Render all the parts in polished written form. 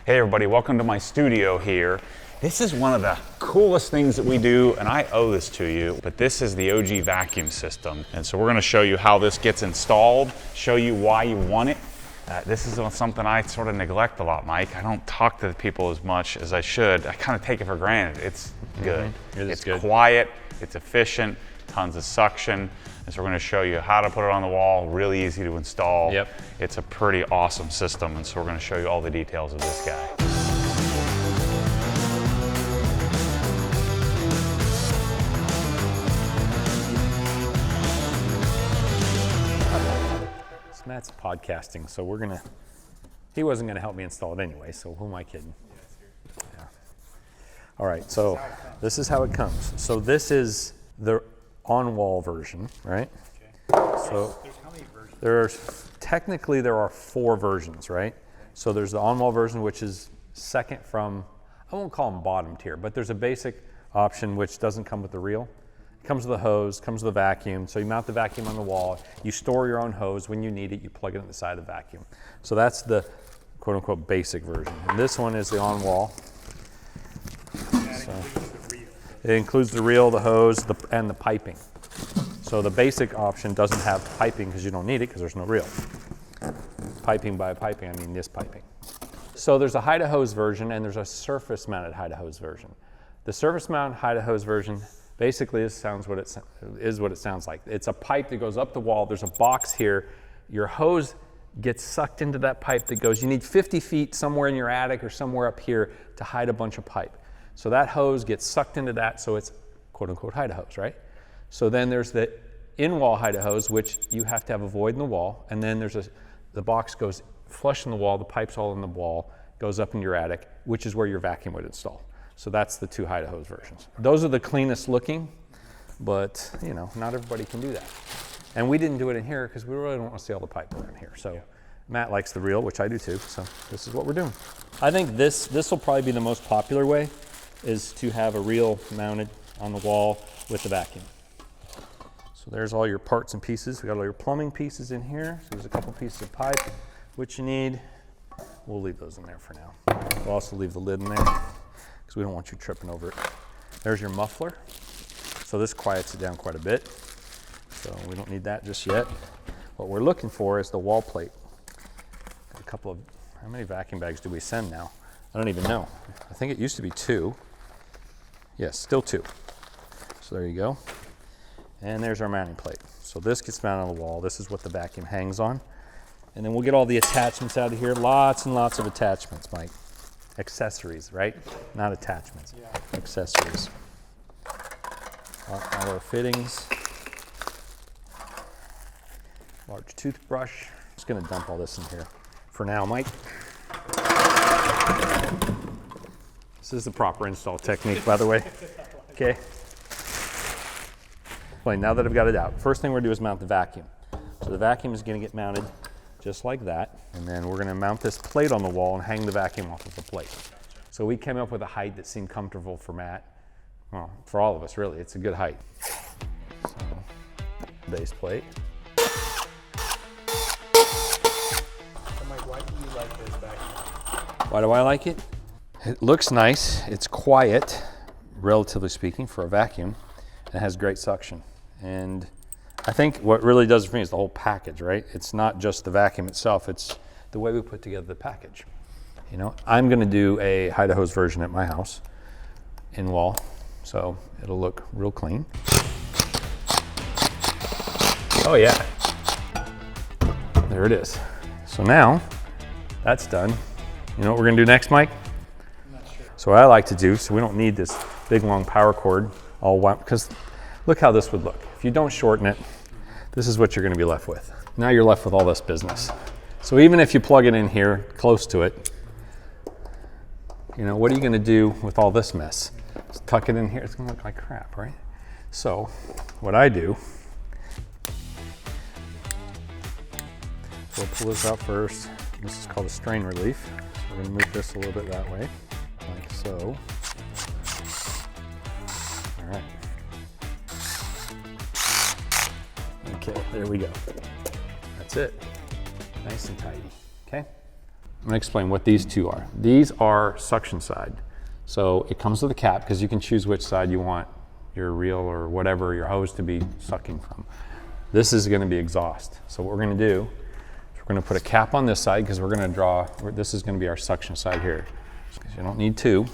Hey everybody, welcome to my studio here. This is one of the coolest things that we do, and I owe this to you, but this is the OG vacuum system. And so we're gonna show you how this gets installed, show you why you want it. This is something I sort of neglect a lot, Mike. I don't talk to the people as much as I should. I kind of take it for granted. It's good. It's good. Quiet, it's efficient, tons of suction. And so we're gonna show you how to put it on the wall, really easy to install. Yep. It's a pretty awesome system, and so we're gonna show you all the details of this guy. Matt's podcasting, so he wasn't gonna help me install it anyway, so who am I kidding? Yeah. All right, so this is how it comes. So this is the on-wall version, right? Okay. So there are 4 versions, right? So there's the on-wall version, which is second from, I won't call them bottom tier, but there's a basic option which doesn't come with the reel. It comes with a hose, comes with a vacuum. So you mount the vacuum on the wall, you store your own hose. When you need it, you plug it in the side of the vacuum. So that's the quote unquote basic version. And this one is the on-wall. So it includes the reel, the hose, and the piping. So the basic option doesn't have piping because you don't need it because there's no reel. Piping by piping, I mean this piping. So there's a hide-a-hose version and there's a surface-mounted hide-a-hose version. The surface-mounted hide-a-hose version basically is what it sounds like. It's a pipe that goes up the wall. There's a box here. Your hose gets sucked into that pipe that goes, you need 50 feet somewhere in your attic or somewhere up here to hide a bunch of pipe. So that hose gets sucked into that, so it's quote unquote hide-a-hose, right? So then there's the in-wall hide-a-hose, which you have to have a void in the wall, and then the box goes flush in the wall, the pipe's all in the wall, goes up in your attic, which is where your vacuum would install. So that's the 2 hide-a-hose versions. Those are the cleanest looking, but you know, not everybody can do that. And we didn't do it in here because we really don't want to see all the pipe around here. So yeah. Matt likes the reel, which I do too, so this is what we're doing. I think this will probably be the most popular way, is to have a reel mounted on the wall with the vacuum. So there's all your parts and pieces. We got all your plumbing pieces in here. So there's a couple pieces of pipe, which you need. We'll leave those in there for now. We'll also leave the lid in there because we don't want you tripping over it. There's your muffler. So this quiets it down quite a bit. So we don't need that just yet. What we're looking for is the wall plate. Got a couple of, how many vacuum bags do we send now? I don't even know. I think it used to be 2. Yes, still 2. So there you go. And there's our mounting plate. So this gets mounted on the wall. This is what the vacuum hangs on. And then we'll get all the attachments out of here. Lots and lots of attachments, Mike. Accessories, right? Not attachments. Yeah. Accessories. All our fittings. Large toothbrush. Just gonna dump all this in here for now, Mike. This is the proper install technique, by the way. Okay. Well, now that I've got it out, first thing we're gonna do is mount the vacuum. So the vacuum is gonna get mounted just like that, and then we're gonna mount this plate on the wall and hang the vacuum off of the plate. So we came up with a height that seemed comfortable for Matt. Well, for all of us, really, it's a good height. So, base plate. So Mike, why do you like this vacuum? Why do I like it? It looks nice, it's quiet, relatively speaking, for a vacuum, and it has great suction. And I think what really does it for me is the whole package, right? It's not just the vacuum itself, it's the way we put together the package. You know, I'm gonna do a hide-a-hose version at my house, in wall, so it'll look real clean. Oh yeah, there it is. So now, that's done. You know what we're gonna do next, Mike? I'm not sure. So what I like to do, so we don't need this big long power cord all wound, because look how this would look. If you don't shorten it, this is what you're gonna be left with. Now you're left with all this business. So even if you plug it in here, close to it, you know, what are you gonna do with all this mess? Just tuck it in here, it's gonna look like crap, right? So what I do, we'll pull this out first. This is called a strain relief. So we're gonna move this a little bit that way, like so. All right. Okay, there we go. That's it. Nice and tidy, okay? going to explain what these two are. These are suction side. So it comes with a cap because you can choose which side you want your reel or whatever, your hose to be sucking from. This is going to be exhaust. So what we're going to do is we're going to put a cap on this side because we're going to draw, this is going to be our suction side here. Because you don't need two.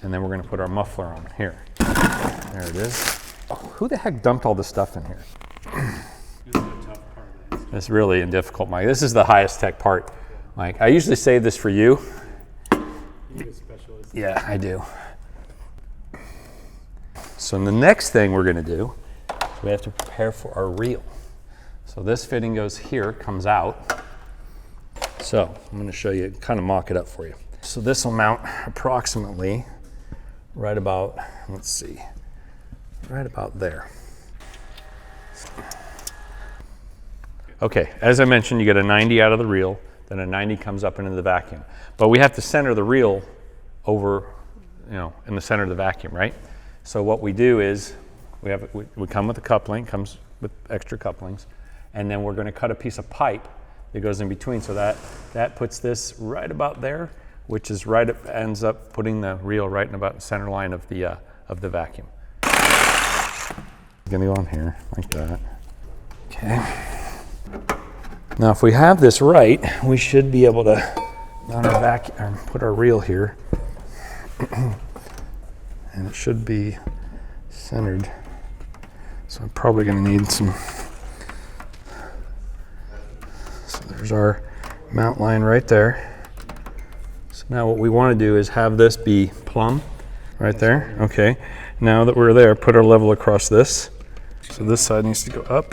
And then we're going to put our muffler on here. There it is. Oh, who the heck dumped all this stuff in here? This is a tough part of this. It's really difficult, Mike. This is the highest tech part, Mike. I usually save this for you. You're a specialist. Yeah, I do. So the next thing we're going to do is we have to prepare for our reel. So this fitting goes here, comes out. So I'm going to show you, kind of mock it up for you. So this will mount approximately right about, let's see, right about there. Okay, as I mentioned, you get a 90 out of the reel, then a 90 comes up into the vacuum. But we have to center the reel over, in the center of the vacuum, right? So what we do is we come with a coupling, comes with extra couplings, and then we're going to cut a piece of pipe that goes in between. So that puts this right about there, which is ends up putting the reel right in about the center line of the vacuum. I'm going to go on here like that. Okay. Now, if we have this right, we should be able to mount our vacuum, put our reel here, and it should be centered. So I'm probably going to need some. So there's our mount line right there. So now what we want to do is have this be plumb right there. Okay. Now that we're there, put our level across this. So this side needs to go up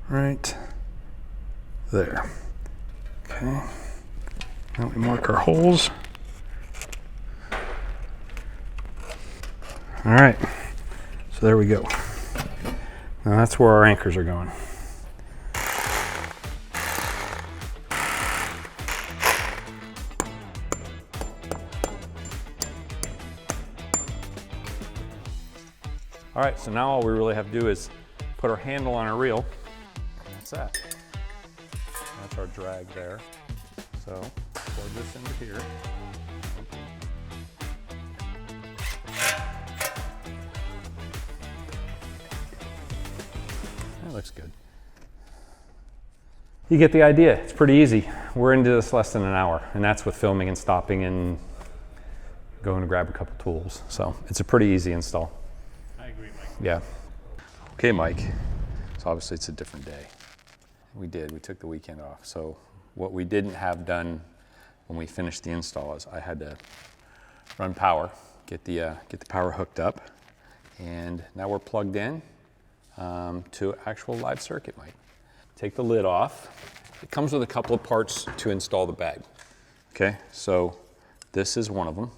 right there. Okay. Now we mark our holes. All right. So there we go. Now that's where our anchors are going. All right, so now all we really have to do is put our handle on our reel. That's that. That's our drag there. So plug this into here. That looks good. You get the idea. It's pretty easy. We're into this less than an hour, and that's with filming and stopping and going to grab a couple tools. So it's a pretty easy install. I agree, Mike. Yeah. Okay, Mike. So obviously it's a different day. We took the weekend off. So what we didn't have done when we finished the install is I had to run power, get the power hooked up, and now we're plugged in to actual live circuit, Mike. Take the lid off. It comes with a couple of parts to install the bag. Okay, so this is one of them.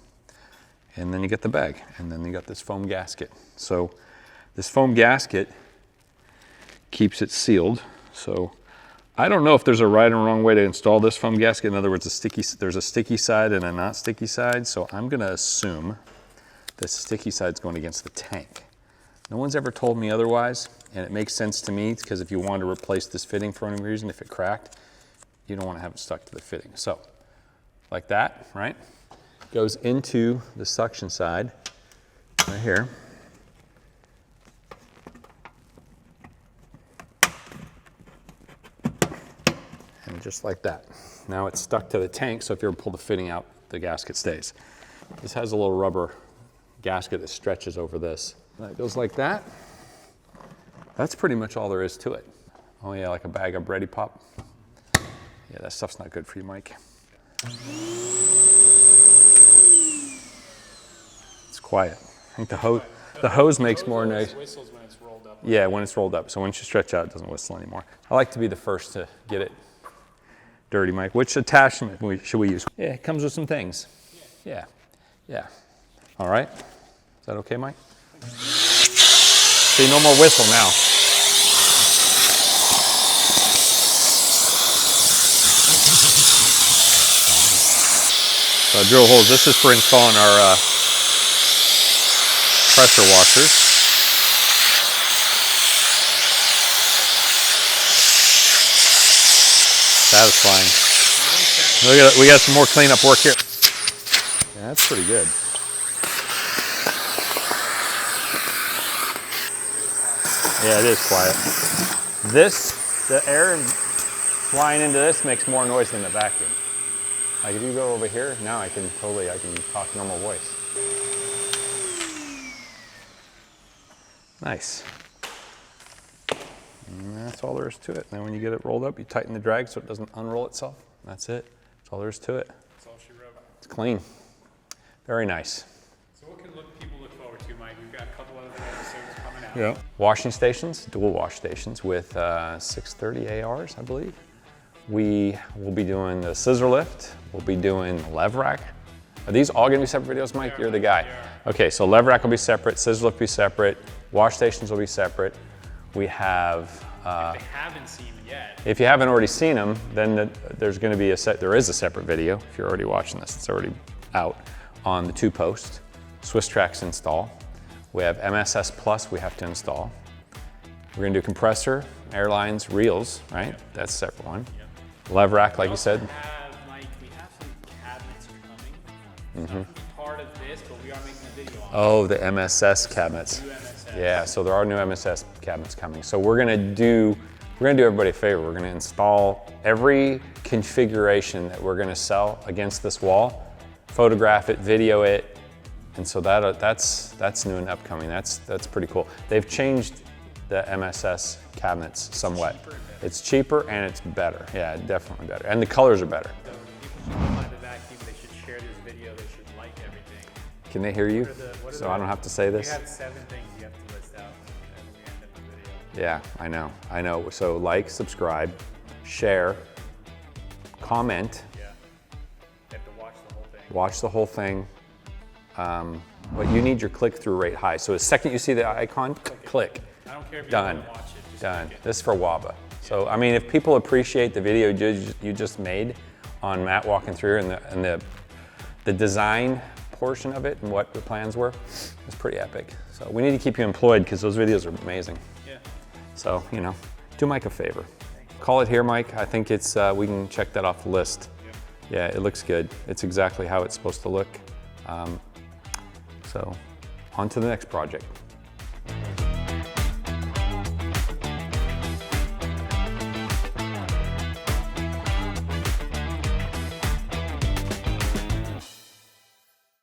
And then you get the bag, and then you got this foam gasket. So this foam gasket keeps it sealed. So I don't know if there's a right and wrong way to install this foam gasket. In other words, there's a sticky side and a not sticky side. So I'm gonna assume this sticky side's going against the tank. No one's ever told me otherwise, and it makes sense to me because if you wanted to replace this fitting for any reason, if it cracked, you don't want to have it stuck to the fitting. So like that, right? Goes into the suction side right here. And just like that. Now it's stuck to the tank, so if you ever pull the fitting out, the gasket stays. This has a little rubber gasket that stretches over this. That goes like that. That's pretty much all there is to it. Oh yeah, like a bag of bready pop. Yeah, that stuff's not good for you, Mike. It's quiet. I think the hose makes more noise. Whistles when it's rolled up. Yeah, when it's rolled up. So once you stretch out, it doesn't whistle anymore. I like to be the first to get it dirty, Mike. Which attachment should we use? Yeah, it comes with some things. Yeah. All right. Is that okay, Mike? See, no more whistle now. So drill holes. This is for installing our pressure washers. Satisfying. We got some more cleanup work here. Yeah, that's pretty good. Yeah, it is quiet. The air flying into this makes more noise than the vacuum. Like if you go over here, now I can talk normal voice. Nice. And that's all there is to it. Then when you get it rolled up, you tighten the drag so it doesn't unroll itself. That's it. That's all there is to it. That's all she wrote. It's clean. Very nice. So what can people look forward to, Mike? We've got a couple other episodes coming out. Yeah. Washing stations, dual wash stations with 630 ARs, I believe. We will be doing the scissor lift. We'll be doing the lev rack. Are these all gonna be separate videos, Mike? You're the guy. Okay, so lev rack will be separate, scissor lift will be separate, wash stations will be separate. We have, If they haven't seen it yet. if you haven't already seen them, then there is a separate video. If you're already watching this, it's already out on the 2-post. Swiss Tracks install. We have MSS Plus we have to install. We're gonna do compressor, airlines, reels, right? That's a separate one. Lev rack, like you said. Mike, we have some cabinets coming. It's not part of this, but we are making a video on it. Oh, the MSS cabinets. New MSS. Yeah, so there are new MSS cabinets coming. So we're gonna do everybody a favor. We're gonna install every configuration that we're gonna sell against this wall, photograph it, video it, and so that's new and upcoming. That's pretty cool. They've changed the MSS cabinets somewhat. It's cheaper and it's better. Yeah, definitely better. And the colors are better. So people should buy the vacuum, they should share this video, they should like everything. Can they hear you? So I don't have to say this? You have 7 things you have to list out at the end of the video. Yeah, I know. So like, subscribe, share, comment. Yeah. You have to watch the whole thing. Watch the whole thing. But you need your click-through rate high. So the second you see the icon, click. I don't care if you Done. don't watch it. Just Done. click it. This is for WABA. So I mean, if people appreciate the video you just made on Matt walking through and the design portion of it and what the plans were, it's pretty epic. So we need to keep you employed because those videos are amazing. Yeah. So do Mike a favor. Call it here, Mike. I think it's we can check that off the list. Yeah, it looks good. It's exactly how it's supposed to look. So on to the next project.